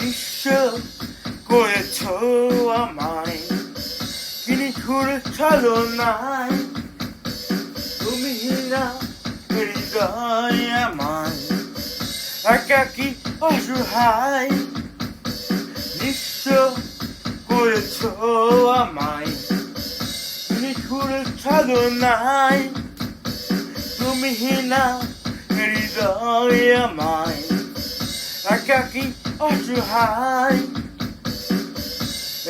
নিঃস্ব করেছ আমায় নিঠুর ছলনায় তুমি না হৃদয় আমায় একাকী অসহায় নিঃস্ব করেছ আমায় নিঠুর ছলনায় তুমি না হৃদয় আমায় একাকী অসহায়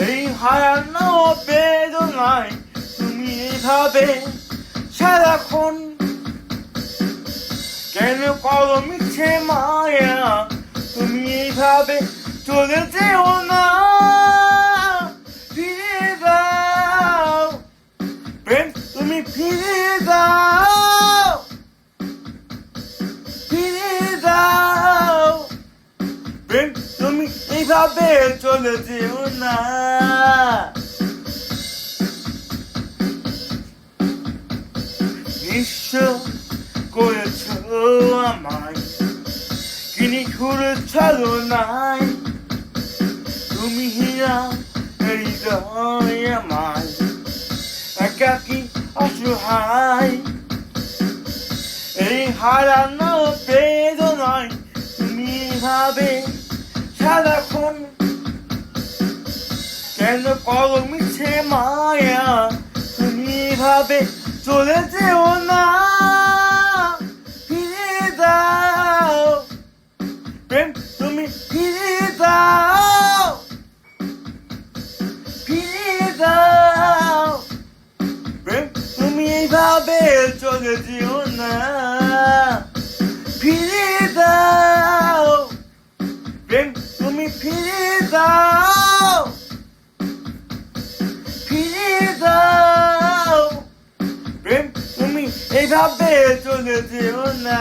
এই হারানো বেদনায় তুমি এভাবে সারাক্ষণ কেন করো মিছে মায়া তুমি এইভাবে চলে যেও না ফিরে দাও প্রেম তুমি ফিরে দাও ফিরে দাও প্রেম তুমি এইভাবে চলে যেও না নিঃস্ব করেছ আমায় কি নিঠুর ছলনায় তুমি হীরা হৃদয় আমায় একাকী অসহায় এই হারানো বেদনায় তুমি ভাবে সারাক্ষণ কেন করো মিছে মায়া তুমি ভাবে চলে যেও না ফিরে দাও প্রেম তুমি ফিরে দাও ফিরে দাও প্রেম তুমি এইভাবে চলে যেও না ফিরে দাও প্রেম তুমি ফিরে দাও ফিরে দাও প্রেম তুমি এইভাবে চলে যেও না